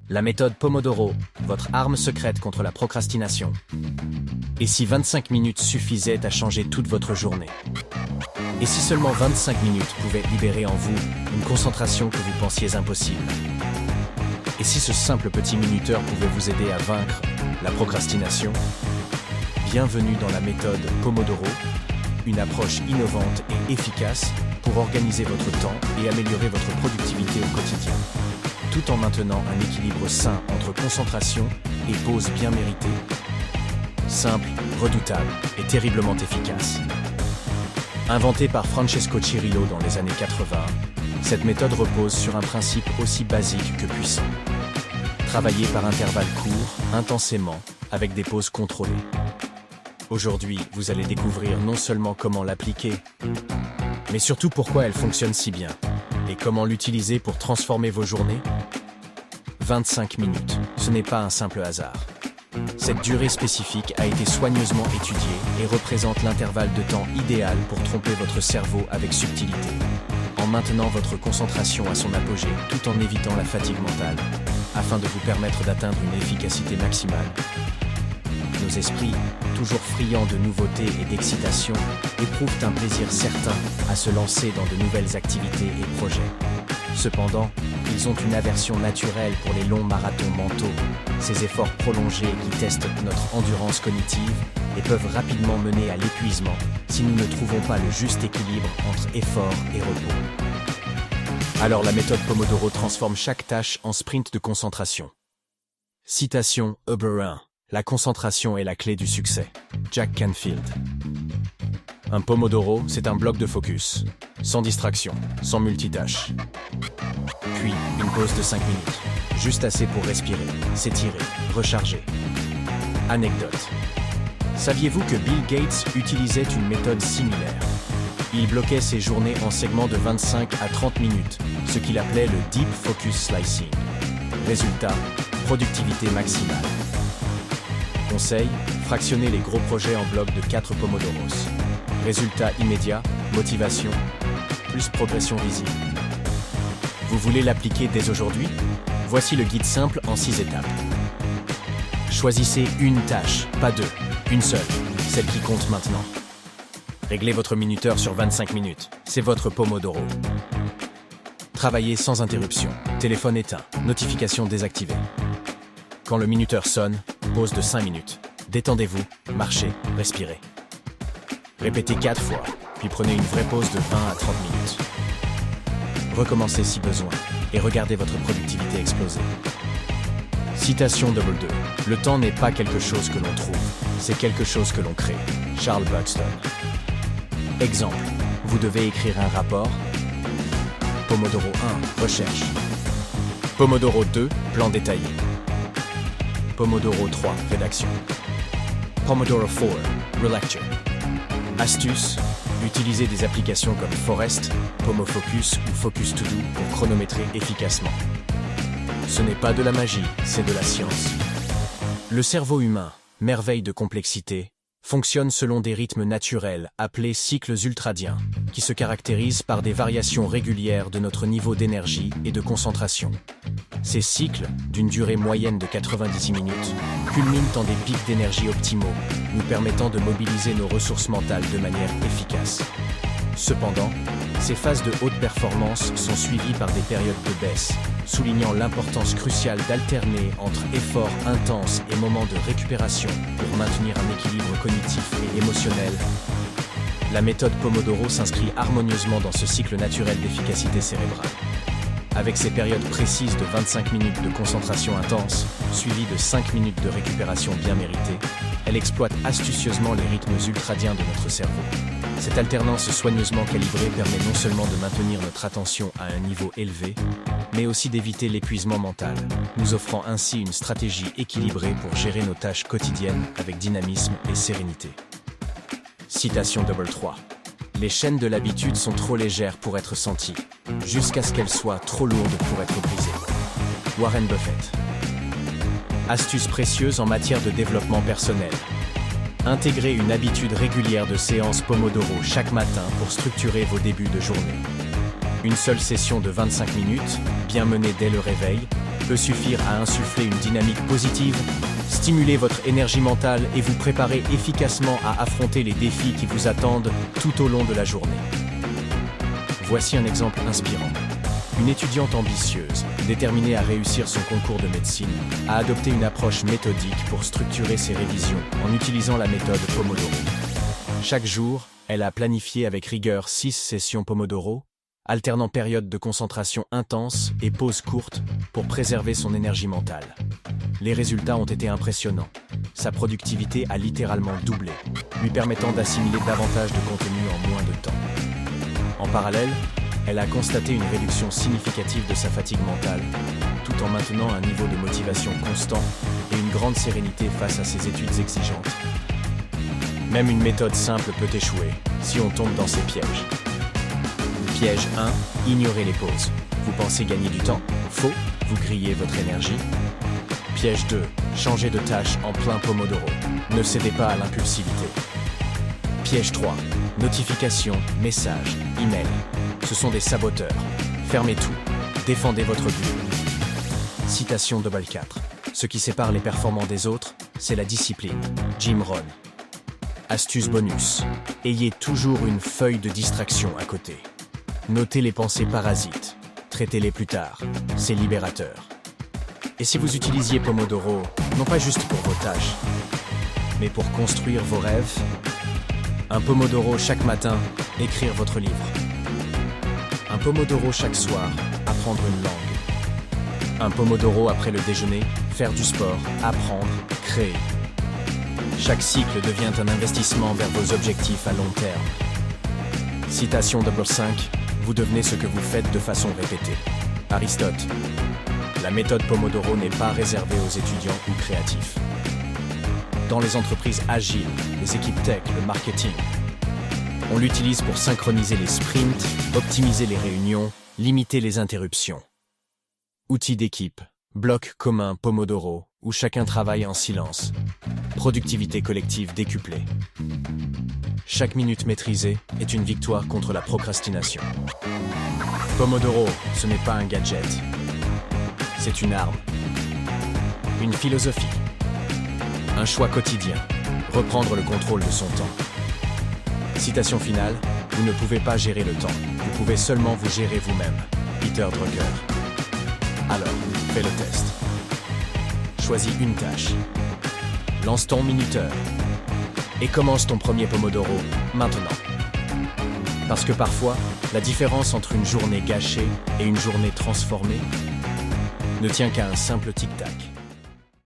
La méthode Pomodoro, votre arme secrète contre la procrastination. Et si 25 minutes suffisaient à changer toute votre journée? Et si seulement 25 minutes pouvaient libérer en vous une concentration que vous pensiez impossible? Et si ce simple petit minuteur pouvait vous aider à vaincre la procrastination? Bienvenue dans la méthode Pomodoro, une approche innovante et efficace pour organiser votre temps et améliorer votre productivité au quotidien, tout en maintenant un équilibre sain entre concentration et pause bien méritée. Simple, redoutable et terriblement efficace. Inventée par Francesco Cirillo dans les années 80, cette méthode repose sur un principe aussi basique que puissant. Travailler par intervalles courts, intensément, avec des pauses contrôlées. Aujourd'hui, vous allez découvrir non seulement comment l'appliquer, mais surtout pourquoi elle fonctionne si bien, et comment l'utiliser pour transformer vos journées. 25 minutes, ce n'est pas un simple hasard. Cette durée spécifique a été soigneusement étudiée et représente l'intervalle de temps idéal pour tromper votre cerveau avec subtilité, en maintenant votre concentration à son apogée tout en évitant la fatigue mentale, afin de vous permettre d'atteindre une efficacité maximale. Nos esprits, toujours friands de nouveautés et d'excitation, éprouvent un plaisir certain à se lancer dans de nouvelles activités et projets. Cependant, ils ont une aversion naturelle pour les longs marathons mentaux, ces efforts prolongés qui testent notre endurance cognitive et peuvent rapidement mener à l'épuisement si nous ne trouvons pas le juste équilibre entre effort et repos. Alors la méthode Pomodoro transforme chaque tâche en sprint de concentration. Citation Oberon. La concentration est la clé du succès. Jack Canfield. Un Pomodoro, c'est un bloc de focus, sans distraction, sans multitâche. Puis, une pause de 5 minutes, juste assez pour respirer, s'étirer, recharger. Anecdote. Saviez-vous que Bill Gates utilisait une méthode similaire? Il bloquait ses journées en segments de 25 à 30 minutes, ce qu'il appelait le Deep Focus Slicing. Résultat, productivité maximale. Conseil, fractionnez les gros projets en blocs de 4 Pomodoros. Résultat immédiat, motivation, plus progression visible. Vous voulez l'appliquer dès aujourd'hui? Voici le guide simple en 6 étapes. Choisissez une tâche, pas deux, une seule, celle qui compte maintenant. Réglez votre minuteur sur 25 minutes, c'est votre Pomodoro. Travaillez sans interruption, téléphone éteint, notification désactivée. Quand le minuteur sonne, pause de 5 minutes. Détendez-vous, marchez, respirez. Répétez 4 fois, puis prenez une vraie pause de 20 à 30 minutes. Recommencez si besoin, et regardez votre productivité exploser. Citation double 2. Le temps n'est pas quelque chose que l'on trouve, c'est quelque chose que l'on crée. Charles Buxton. Exemple. Vous devez écrire un rapport. Pomodoro 1. Recherche. Pomodoro 2. Plan détaillé. Pomodoro 3, rédaction. Pomodoro 4, relecture. Astuce, utilisez des applications comme Forest, PomoFocus ou Focus To Do pour chronométrer efficacement. Ce n'est pas de la magie, c'est de la science. Le cerveau humain, merveille de complexité, fonctionne selon des rythmes naturels appelés cycles ultradiens, qui se caractérisent par des variations régulières de notre niveau d'énergie et de concentration. Ces cycles, d'une durée moyenne de 90 minutes, culminent en des pics d'énergie optimaux, nous permettant de mobiliser nos ressources mentales de manière efficace. Cependant, ces phases de haute performance sont suivies par des périodes de baisse, soulignant l'importance cruciale d'alterner entre efforts intenses et moments de récupération pour maintenir un équilibre cognitif et émotionnel. La méthode Pomodoro s'inscrit harmonieusement dans ce cycle naturel d'efficacité cérébrale. Avec ses périodes précises de 25 minutes de concentration intense, suivies de 5 minutes de récupération bien méritée, elle exploite astucieusement les rythmes ultradiens de notre cerveau. Cette alternance soigneusement calibrée permet non seulement de maintenir notre attention à un niveau élevé, mais aussi d'éviter l'épuisement mental, nous offrant ainsi une stratégie équilibrée pour gérer nos tâches quotidiennes avec dynamisme et sérénité. Citation double 3. Les chaînes de l'habitude sont trop légères pour être senties, jusqu'à ce qu'elles soient trop lourdes pour être brisées. Warren Buffett. Astuce précieuse en matière de développement personnel. Intégrez une habitude régulière de séances Pomodoro chaque matin pour structurer vos débuts de journée. Une seule session de 25 minutes, bien menée dès le réveil, peut suffire à insuffler une dynamique positive, stimuler votre énergie mentale et vous préparer efficacement à affronter les défis qui vous attendent tout au long de la journée. Voici un exemple inspirant. Une étudiante ambitieuse, déterminée à réussir son concours de médecine, a adopté une approche méthodique pour structurer ses révisions en utilisant la méthode Pomodoro. Chaque jour, elle a planifié avec rigueur 6 sessions Pomodoro, alternant périodes de concentration intense et pauses courtes pour préserver son énergie mentale. Les résultats ont été impressionnants. Sa productivité a littéralement doublé, lui permettant d'assimiler davantage de contenu en moins de temps. En parallèle, elle a constaté une réduction significative de sa fatigue mentale, tout en maintenant un niveau de motivation constant et une grande sérénité face à ses études exigeantes. Même une méthode simple peut échouer si on tombe dans ses pièges. Piège 1. Ignorez les pauses. Vous pensez gagner du temps? Faux, vous grillez votre énergie. Piège 2. Changez de tâche en plein Pomodoro. Ne cédez pas à l'impulsivité. Piège 3. Notifications, messages, emails. Ce sont des saboteurs. Fermez tout. Défendez votre but. Citation de Ball 4. Ce qui sépare les performants des autres, c'est la discipline. Jim Rohn. Astuce bonus. Ayez toujours une feuille de distraction à côté. Notez les pensées parasites. Traitez-les plus tard. C'est libérateur. Et si vous utilisiez Pomodoro, non pas juste pour vos tâches, mais pour construire vos rêves? Un Pomodoro chaque matin, écrire votre livre. Un Pomodoro chaque soir, apprendre une langue. Un Pomodoro après le déjeuner, faire du sport, apprendre, créer. Chaque cycle devient un investissement vers vos objectifs à long terme. Citation de Ball 5, vous devenez ce que vous faites de façon répétée. Aristote. La méthode Pomodoro n'est pas réservée aux étudiants ou créatifs. Dans les entreprises agiles, les équipes tech, le marketing, on l'utilise pour synchroniser les sprints, optimiser les réunions, limiter les interruptions. Outils d'équipe, blocs communs Pomodoro, où chacun travaille en silence. Productivité collective décuplée. Chaque minute maîtrisée est une victoire contre la procrastination. Pomodoro, ce n'est pas un gadget. C'est une arme. Une philosophie. Un choix quotidien. Reprendre le contrôle de son temps. Citation finale, vous ne pouvez pas gérer le temps. Vous pouvez seulement vous gérer vous-même. Peter Drucker. Alors, fais le test. Choisis une tâche. Lance ton minuteur. Et commence ton premier Pomodoro, maintenant. Parce que parfois, la différence entre une journée gâchée et une journée transformée ne tient qu'à un simple tic-tac.